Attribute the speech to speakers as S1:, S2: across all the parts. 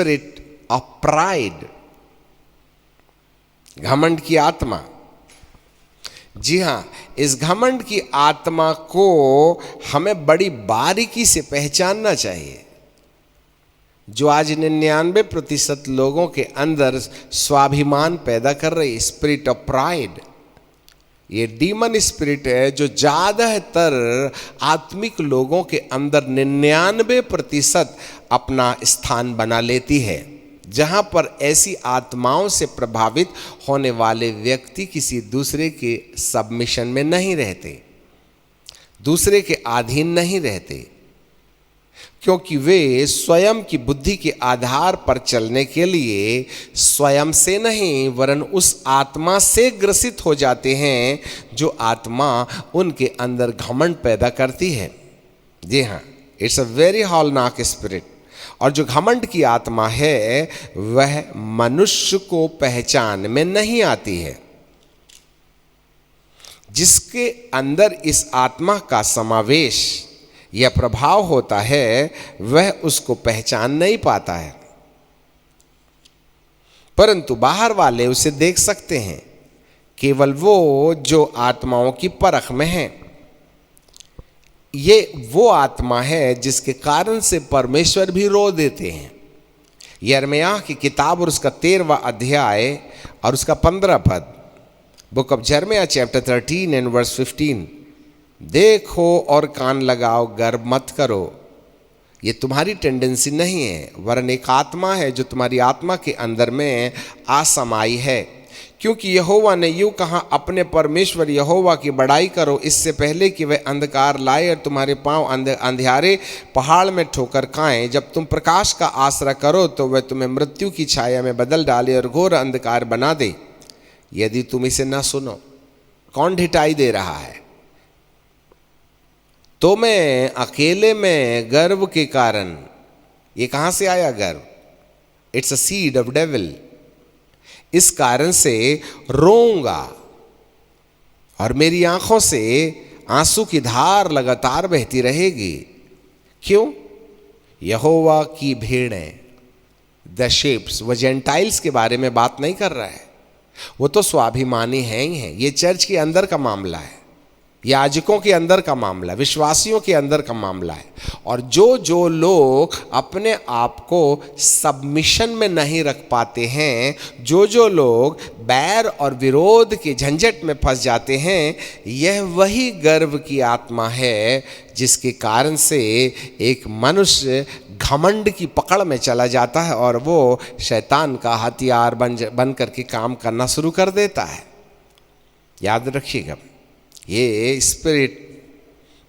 S1: Spirit of pride, घमंड की आत्मा। जी हाँ, इस घमंड की आत्मा को हमें बड़ी बारीकी से पहचानना चाहिए, जो आज 99% लोगों के अंदर स्वाभिमान पैदा कर रही स्पिरिट ऑफ प्राइड। ये डीमन स्पिरिट है जो ज़्यादातर आत्मिक लोगों के अंदर 99% अपना स्थान बना लेती है, जहाँ पर ऐसी आत्माओं से प्रभावित होने वाले व्यक्ति किसी दूसरे के सबमिशन में नहीं रहते, दूसरे के अधीन नहीं रहते, क्योंकि वे स्वयं की बुद्धि के आधार पर चलने के लिए स्वयं से नहीं वरन उस आत्मा से ग्रसित हो जाते हैं जो आत्मा उनके अंदर घमंड पैदा करती है। जी हाँ, इट्स अ वेरी हॉलनाक स्पिरिट। और जो घमंड की आत्मा है वह मनुष्य को पहचान में नहीं आती है। जिसके अंदर इस आत्मा का समावेश या प्रभाव होता है वह उसको पहचान नहीं पाता है, परंतु बाहर वाले उसे देख सकते हैं, केवल वो जो आत्माओं की परख में है। ये वो आत्मा है जिसके कारण से परमेश्वर भी रो देते हैं। यिर्मयाह की किताब और उसका 13वां अध्याय और उसका 15 पद, बुक ऑफ यिर्मयाह चैप्टर 13 एंड वर्स 15। देखो और कान लगाओ, गर्व मत करो। ये तुम्हारी टेंडेंसी नहीं है, वरन एक आत्मा है जो तुम्हारी आत्मा के अंदर में आसमाई है। क्योंकि यहोवा ने यूं कहा, अपने परमेश्वर यहोवा की बड़ाई करो, इससे पहले कि वह अंधकार लाए और तुम्हारे पांव अंधियारे पहाड़ में ठोकर खाएं। जब तुम प्रकाश का आसरा करो तो वह तुम्हें मृत्यु की छाया में बदल डाले और घोर अंधकार बना दे। यदि तुम इसे न सुनो, कौन ढिठाई दे रहा है? तो मैं अकेले में गर्व के कारण, ये कहां से आया गर्व? It's a seed of devil. इस कारण से रोऊंगा और मेरी आंखों से आंसू की धार लगातार बहती रहेगी। क्यों? यहोवा की भेड़ें, द शेप्स। वह जेंटाइल्स के बारे में बात नहीं कर रहा है, वो तो स्वाभिमानी है ही है। ये चर्च के अंदर का मामला है, याजकों के अंदर का मामला, विश्वासियों के अंदर का मामला है। और जो लोग अपने आप को सबमिशन में नहीं रख पाते हैं, जो लोग बैर और विरोध के झंझट में फंस जाते हैं, यह वही गर्व की आत्मा है जिसके कारण से एक मनुष्य घमंड की पकड़ में चला जाता है और वो शैतान का हथियार बन करके काम करना शुरू कर देता है। याद रखिएगा, ये स्पिरिट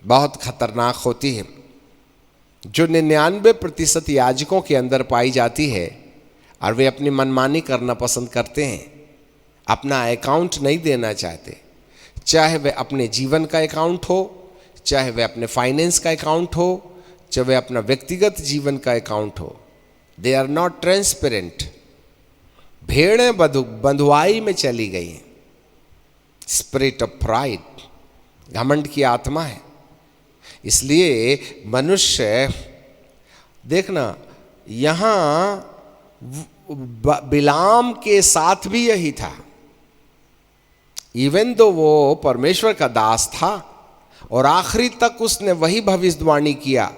S1: बहुत खतरनाक होती है, जो 99% याजकों के अंदर पाई जाती है, और वे अपनी मनमानी करना पसंद करते हैं, अपना अकाउंट नहीं देना चाहते। चाहे वह अपने जीवन का अकाउंट हो, चाहे वह अपने फाइनेंस का अकाउंट हो, चाहे वह अपना व्यक्तिगत जीवन का अकाउंट हो। They are not transparent. भेड़ें बंधुआई में चली गई हैं। स्पिरिट ऑफ प्राइड, घमंड की आत्मा है। इसलिए मनुष्य, देखना, यहाँ बिलाम के साथ भी यही था। इवन दो वो परमेश्वर का दास था और आखिरी तक उसने वही भविष्यवाणी किया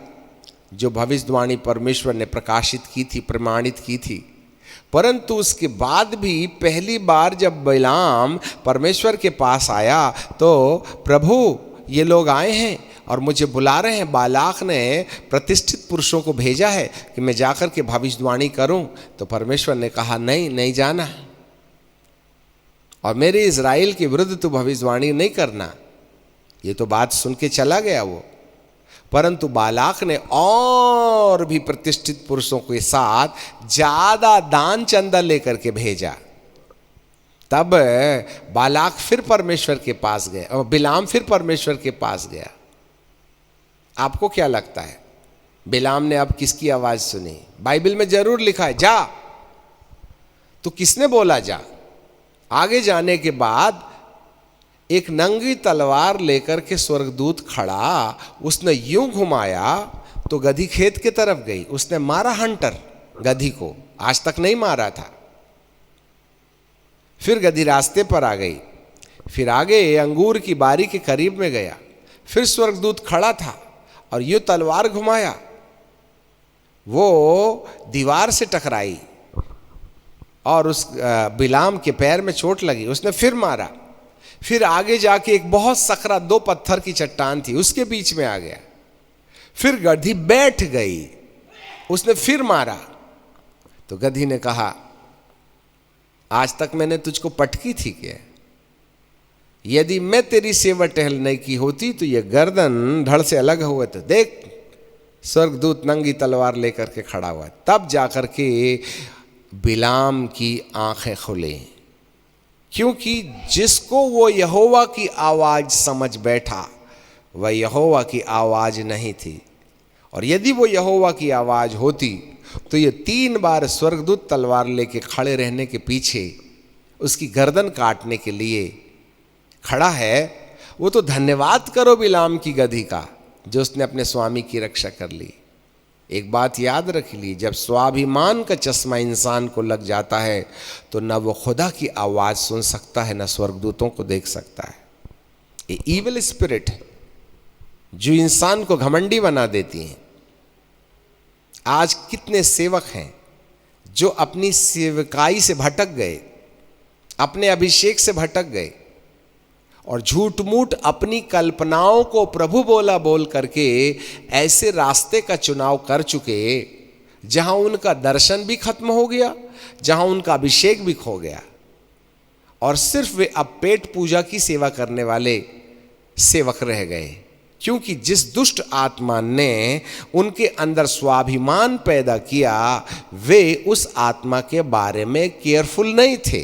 S1: जो भविष्यवाणी परमेश्वर ने प्रकाशित की थी, प्रमाणित की थी। परंतु उसके बाद भी पहली बार जब बिलाम परमेश्वर के पास आया तो प्रभु ये लोग आए हैं और मुझे बुला रहे हैं, बालाक ने प्रतिष्ठित पुरुषों को भेजा है कि मैं जाकर के भविष्यवाणी करूं। तो परमेश्वर ने कहा नहीं जाना, और मेरे इज़राइल के विरुद्ध तो भविष्यवाणी नहीं करना। ये तो बात सुन के चला गया वो। परंतु बालाक ने और भी प्रतिष्ठित पुरुषों के साथ ज़्यादा दान चंदा लेकर के भेजा। तब बालाक फिर परमेश्वर के पास गया और बिलाम फिर परमेश्वर के पास गया। आपको क्या लगता है बिलाम ने अब किसकी आवाज़ सुनी? बाइबल में जरूर लिखा है जा, तो किसने बोला जा? आगे जाने के बाद एक नंगी तलवार लेकर के स्वर्गदूत खड़ा, उसने यूं घुमाया तो गधी खेत की तरफ गई। उसने मारा हंटर गधी को, आज तक नहीं मारा था। फिर गधी रास्ते पर आ गई, फिर आगे अंगूर की बारी के करीब में गया, फिर स्वर्गदूत खड़ा था और यूं तलवार घुमाया, वो दीवार से टकराई और उस बिलाम के पैर में चोट लगी। उसने फिर मारा, फिर आगे जाके एक बहुत सकरा 2 पत्थर की चट्टान थी, उसके बीच में आ गया, फिर गधी बैठ गई, उसने फिर मारा। तो गधी ने कहा, आज तक मैंने तुझको पटकी थी क्या? यदि मैं तेरी सेवा टहल नहीं की होती तो ये गर्दन धड़ से अलग हुआ। तो देख, स्वर्गदूत नंगी तलवार लेकर के खड़ा हुआ। तब जाकर के बिलाम की आंखें खुले, क्योंकि जिसको वो यहोवा की आवाज समझ बैठा वह यहोवा की आवाज नहीं थी, और यदि वो यहोवा की आवाज होती तो ये 3 बार स्वर्गदूत तलवार लेके खड़े रहने के पीछे उसकी गर्दन काटने के लिए खड़ा है। वो तो धन्यवाद करो बिलाम की गधी का, जो उसने अपने स्वामी की रक्षा कर ली। एक बात याद रख ली, जब स्वाभिमान का चश्मा इंसान को लग जाता है तो न वो खुदा की आवाज़ सुन सकता है, न स्वर्गदूतों को देख सकता है। ये ईविल स्पिरिट है जो इंसान को घमंडी बना देती हैं। आज कितने सेवक हैं जो अपनी सेवकाई से भटक गए, अपने अभिषेक से भटक गए और झूठ मूठ अपनी कल्पनाओं को प्रभु बोला बोल करके ऐसे रास्ते का चुनाव कर चुके जहां उनका दर्शन भी खत्म हो गया, जहां उनका अभिषेक भी खो गया, और सिर्फ वे अब पेट पूजा की सेवा करने वाले सेवक रह गए। क्योंकि जिस दुष्ट आत्मा ने उनके अंदर स्वाभिमान पैदा किया, वे उस आत्मा के बारे में केयरफुल नहीं थे।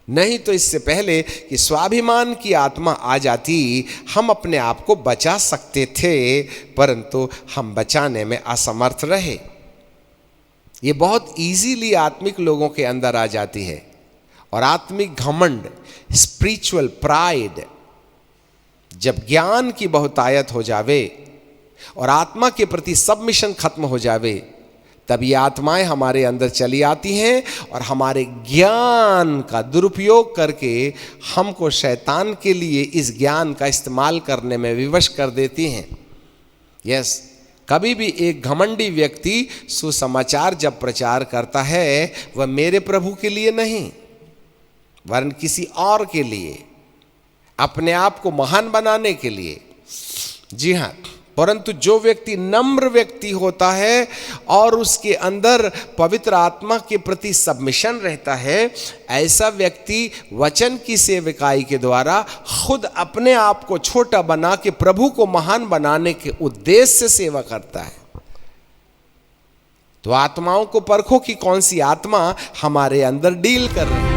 S1: नहीं तो इससे पहले कि स्वाभिमान की आत्मा आ जाती, हम अपने आप को बचा सकते थे, परंतु हम बचाने में असमर्थ रहे। ये बहुत इजीली आत्मिक लोगों के अंदर आ जाती है, और आत्मिक घमंड, स्पिरिचुअल प्राइड, जब ज्ञान की बहुतायत हो जावे और आत्मा के प्रति सबमिशन खत्म हो जावे, तब ये आत्माएं हमारे अंदर चली आती हैं और हमारे ज्ञान का दुरुपयोग करके हमको शैतान के लिए इस ज्ञान का इस्तेमाल करने में विवश कर देती हैं। यस, कभी भी एक घमंडी व्यक्ति सुसमाचार जब प्रचार करता है, वह मेरे प्रभु के लिए नहीं वरन किसी और के लिए, अपने आप को महान बनाने के लिए। जी हाँ, परंतु जो व्यक्ति नम्र व्यक्ति होता है और उसके अंदर पवित्र आत्मा के प्रति सबमिशन रहता है, ऐसा व्यक्ति वचन की सेवकाई के द्वारा खुद अपने आप को छोटा बना के प्रभु को महान बनाने के उद्देश्य से सेवा करता है। तो आत्माओं को परखो कि कौन सी आत्मा हमारे अंदर डील कर रही है।